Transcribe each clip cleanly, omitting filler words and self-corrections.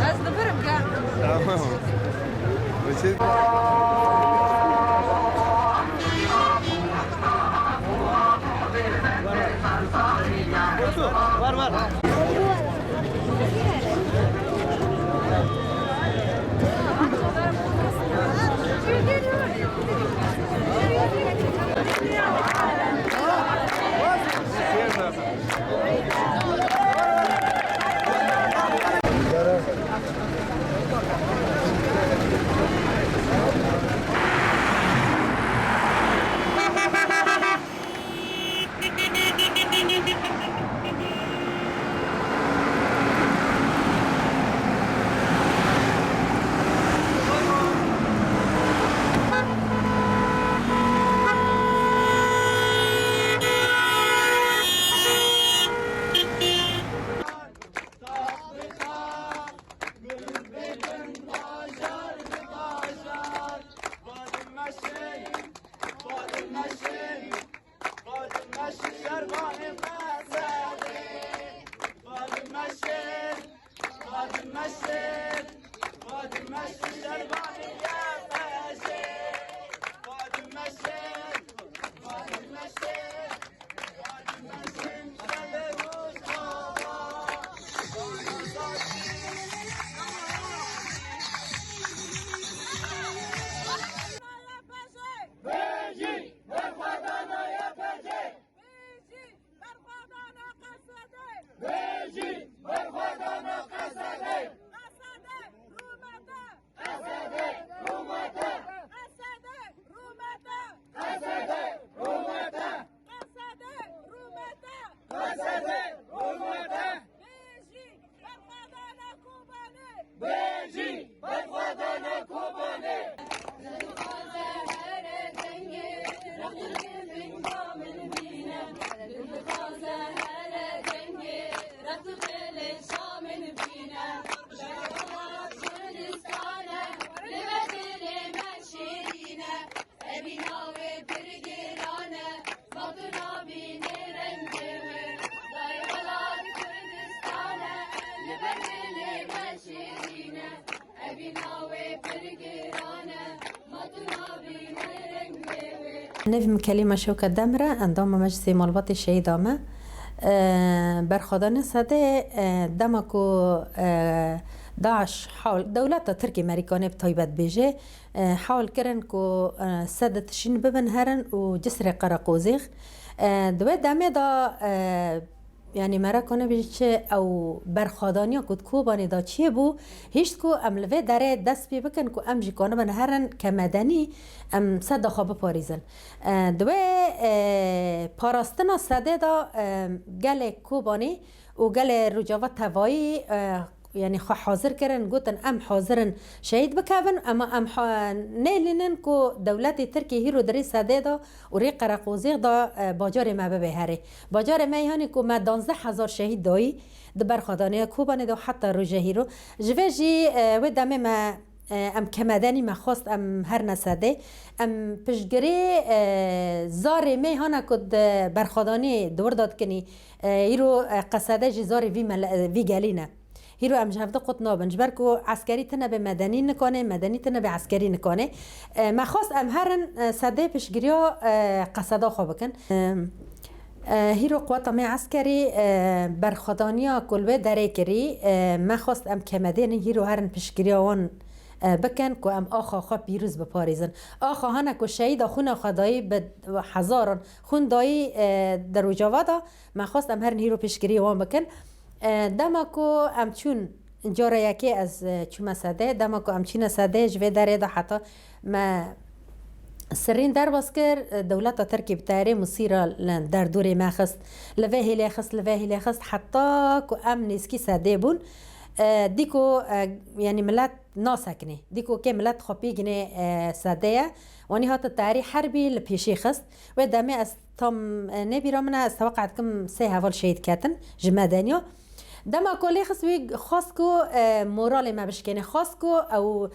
از دبرم قاع تمام وشي var. نفهم كلمة شوكة دمرة اندام مجلس مالبات الشهيدامة برخدان سده دمكو داعش حاول دولة تركي امريكاني بطيبت بيجي حاول كرن كو سده تشين ببن هرن و جسر قرقوزيغ دوی دمه دا یعنی مرا کنه بیشه او برخادانیا کد کوبانی دا چیه بو هیچ کو املوه داره دست بی بکن کو ام جیکانه بن هرن که مدنی ام صد خواب پاریزن دوی پاراستنا صده دا گل کوبانی و گل رجاوت توایی یعنی خو حاضر کردن گوتن ام حاضرن شهید بکوون اما ام نیلینن کو دولت ترکیه هیرو دری ساده دا و ری قرقوزیق دا باجار ما ببهره باجار ما یعنی کو ما 12000 شهید دایی دبر خدانه کوبانه دا حتی روجه هیرو جوجی و دمه ما ام کمدانی ما خواست ام هر نساده ام پشگری زار می هانا کد برخدانی دور داد کنی هیرو قصده جی زار وی گلینه هیرو ام جهفته قط نابنج برکو عسکری تنه به مدنی نکنه مدنی تنه به عسکری نکنه ما خواست ام هرن صده پشگیریا قصدا خواه بکن هیرو قوات ما عسکری برخدانیا کلوه داره کری ما خواست ام کمدین هیرو هرن پشگیریا وان بکن که ام آخا خواه پیروز بپاریزن آخا هنه که شهید خون خدایی به هزاران خون دایی در وجوادا ما خواست ام هرن هیرو پشگیریا وان بکن دماکو ام چون جاره یکی از چوم ساده دماکو ام چین ساده جوه داره دا حتی ما سرین در باز کرد دولت ترکیب تاره مصیره در دوری ما خست لوه هلی خست حتی که ام نیسکی ساده بون دیکو یعنی ملت ناسکنه دیکو که ملت خوبی گنه ساده وانی هات تاری حربی لپیشی خست و دمه از تام نبیرا منه از توقعت کم سه هفال شهید کتن جمدانیا دما کلی خسوی خاص کو مورال ما بشکنه خاص کو او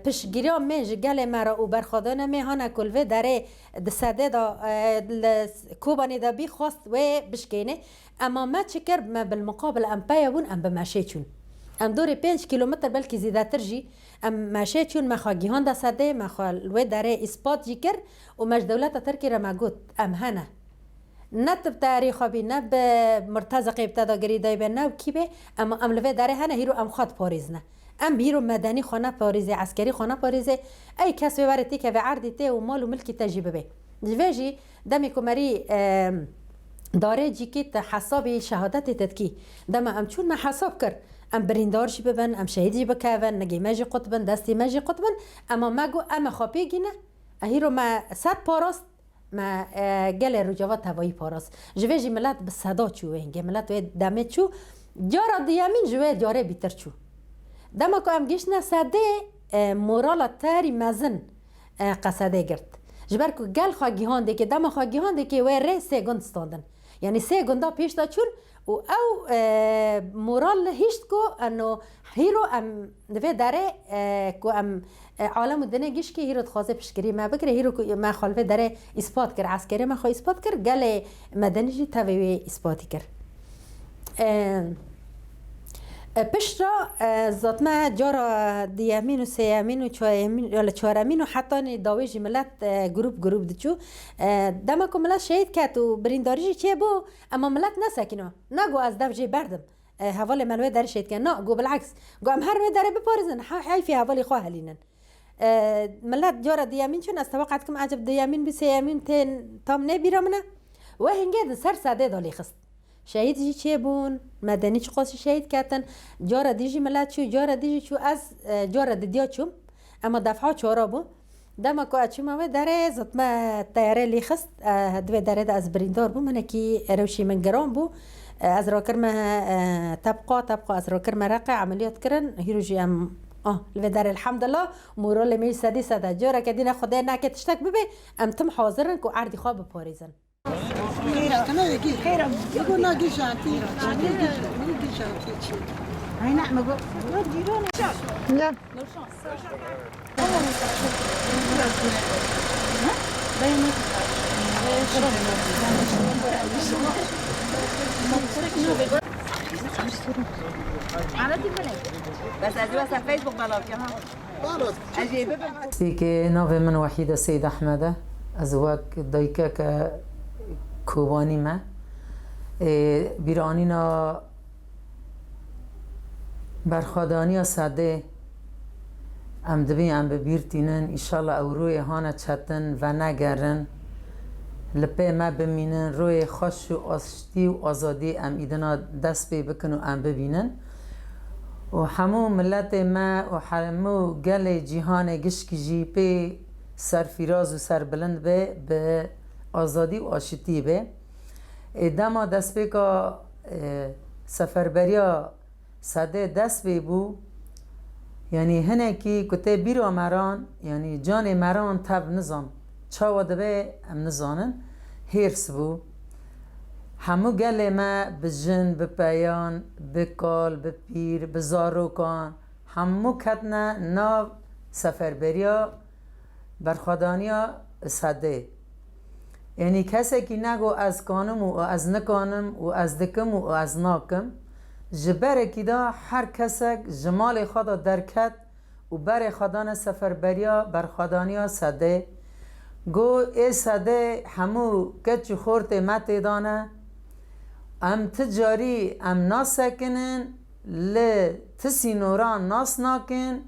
پشگیرا می جگل مرا او برخادان می هانا کلوه داره دسده دا کوبانی دا بی خواست و بشکنه اما ما چکر ما بالمقابل ام پیابون ام بمشه چون ام دور 5 کیلومتر بلکه زیاده تر جی ام مشه چون ما خواگیهان دا سده ما خواهلوه داره اثبات جی کر و مش دولت ترکی را ما گود ام هنه نه تاریخ بی نه به مرتزق ابتدا گریدای به نه کی به اما ام لوه داره هنه هیرو ام خود پاریز نه ام هیرو مدنی خانه پاریزه عسکری خانه پاریزه ای کس ببرتی که به عردی ته و مال و ملکی تجیبه به جوجی دمی کمری داره جی که حساب شهادت تدکی دم ام چون ما حساب کرد ام بریندار شی ببن ام شهیدی بکاون نگی ماجی قطبن دستی ماجی قطبن اما مگو اما خاپی گینه هیرو ما 100 پاراست ما گل رجوات هوایی پاراس جوی ملت به صدا چو هنگه ملت و دمه چو جارا دیامین جوی جاره بیتر چو دما که ام گیش نسده مورال تاری مزن قصده گرد جبر که گل خواگیهان ده که دما خواگیهان ده که وی ره 3 گند ستاندن یعنی 3 گندا پیش دا چون و او مورال هیشت کو انو هیرو ام دوی داره که ام عالم و دنه گیش که هیرو تخوازه پشکری ما بکره هیرو که ما خالفه داره اثبات کر عسکری ما خواه اثبات کر گل مدنی جی تاوی اثباتی کر پشت را ذات ما جارا دیامین و سیامین و چهارمین و حتی داویجی ملت گروپ دچو دما که ملت شهید کرد و برینداریجی چه بو اما ملت نسکنو نگو از دوجی بردم حوال ملوی داره شهید کرد نه گو بالعکس گو ام هر داره بپارزن حیفی حوالی خواه هلینن ملت جارا دیامین چون از توقعت کم عجب دیامین بی سیامین تام نبیرامنه و هنگه سر ساده دالی خست شهید جی چه بون مدنی چه قاسی شهید کردن جارا دیجی ملت چو جارا دیجی چو از جارا دیا چوم اما دفعه چهارا بو دما که اچوم اوه داره زد ما تیاره لی خست دوی داره از بریندار بو منه کی روشی من گرام بو از را کرمه طبقه از را کرمه رقع عملیات کرن هیرو جی ام لوی داره الحمدلله مورال می سده جارا که دینه خدای نکه تشتک ببه ام تم حاضرن که عردی خواب بپاریزن خيرا يجي خيرا يقول ناقي شاتي ناقي شاتي هاي نعم اقول وديروني لا لو شانس بس ادوس فيسبوك بلاك ها اجيب سيكي نوفي من وحيدة سيد أحمد أزواج دايكا کوبانی ما بیرانینا برخوادانی ساده ام دبی ام ببیرتینن ایشالله او روی هانه چتن و نگرن لپه ما بمینن روی خوش و آشتی و آزادی ام ایدنا دست بی بکن و ام ببینن و همو ملت ما و همو گل جیهان گشکی جی پی سرفیراز و سربلند به آزادی و آشتی به دما دست به که سفربریا ساده دست به بو یعنی هنه کی کته بیرو مران یعنی جان مران تب نظام چاو دبه ام نزانن هرس بو همو گل ما بجن بپیان بکال بپیر بزاروکان همو کتنا ناو سفربریا برخوادانیا ساده یعنی کسی که نگو از کانم و از نکانم و از دکم و از ناکم جبر کدا هر کسی جمال خدا درکت و بر خدان سفربریا برخدانیا سده گو ای سده همو کچ خورت مت دانه ام تجاری ام ناسکنن ل تسینوران ناس ناکن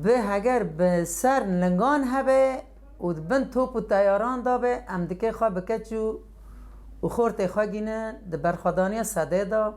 به اگر به سر لنگان هبه و بن توپ و تیاران دابه ام دکه خواه بکچو و خورت خواه گینه ده برخدانی سده دا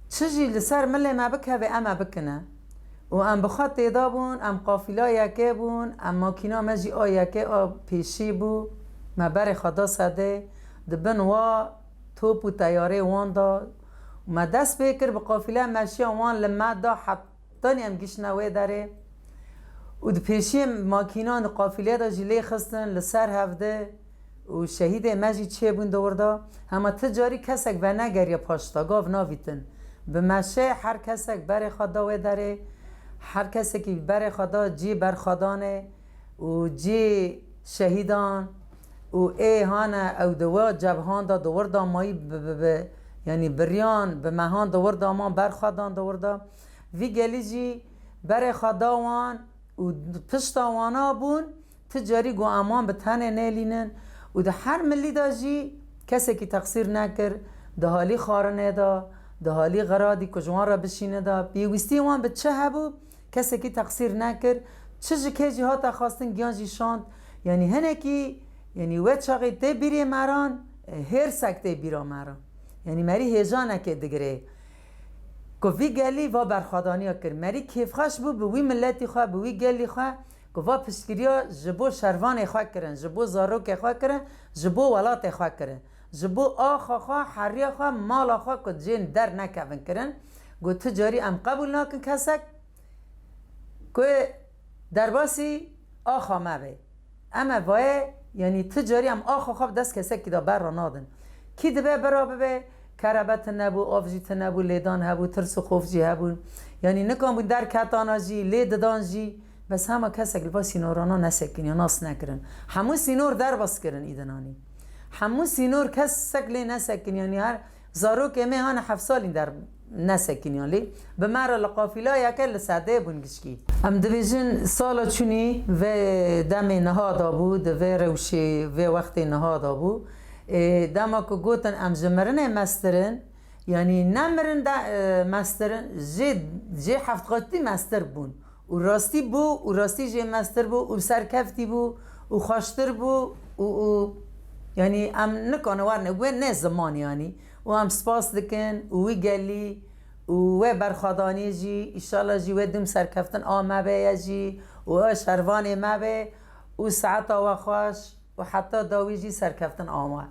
چجی لسر ملی ما بکه و اما بکنه و ام بخواد تیدا بون ام قافلا یکه بون ام ماکینا مجی یکه پیشی بو ما بر خدا سده ده بن وا توپ و تیاره وان دا و ما دست بکر به قافله مشی وان لما دا حتانی ام گیش نوه داره و پیشی ماکینان قافله دا جلی خستن لسر هفته و شهید مجی چه بون دوردا همه تجاری کسک و نگر یا پاشتا گاو ناویتن به مشه هر کسی بر خدا و داره هر کسی که بر خدا جی بر خدانه و جی شهیدان و ای هانه او دوا جبهان دا دور دا مایی یعنی بریان به مهان دور دا ما بر خدان دور دا وی گلی جی بر خدا وان و پشتا وانا بون تجاری گو امان به تنه نیلینن و ده هر ملی دا جی کسی که تقصیر نکر ده حالی خارنه دا ده حالی غرادی کجوان را بشینه دا بیوستی وان به چه هبو کسی که تقصیر نکر چه که جی ها تا خواستن گیان جی شاند یعنی هنه که یعنی وی چاقی ته بیری مران هر سکته بیرا مران یعنی مری هجانه که دگره که وی گلی و برخوادانی ها کر مری کیف خوش بو به وی ملتی خواه به وی گلی خواه که و پشتگیری ها جبو شروان خواه کرن جبو زاروک خواه کرن جبو ولات خواه کرن جبو آخا خواه حری خواه مال خواه که جین در نکون کرن گو تجاری ام قبول ناکن کسک که در باسی آخا مبه اما وای یعنی تجاری ام آخا خواه دست کسک که دا بر را نادن کی دبه برا ببه کربت نبو آفجیت نبو لیدان هبو ترس و خوف جی هبو یعنی نکن بود در کتانا جی لید دان جی بس همه کسی که با سینورانا نسکن یا ناس نکرن همون سینور در باس کرن ایدنانی همون سینور کسی لی نسکن یعنی هر زارو که می هان 7 سال در نسکن یعنی به مرا لقافیلا یکل ساده بونگشکی ام دویژن سالا چونی و دم نهادا بود و روشی و وقت نهادا بود دما که گوتن ام جمرنه مسترن یعنی نمرن مسترن جه 7 قاطی مستر بون و راستی بو و راستی جه مستر بو و سرکفتی بو و خوشتر بو و یعنی ام نکنه ورنه و نه زمان یعنی و ام سپاس دکن و وی گلی و برخوادانی جی ایشالا جی و دم سرکفتن آمه به جی و شروان مبه و ساعت و خوش و حتی داوی جی سرکفتن آمه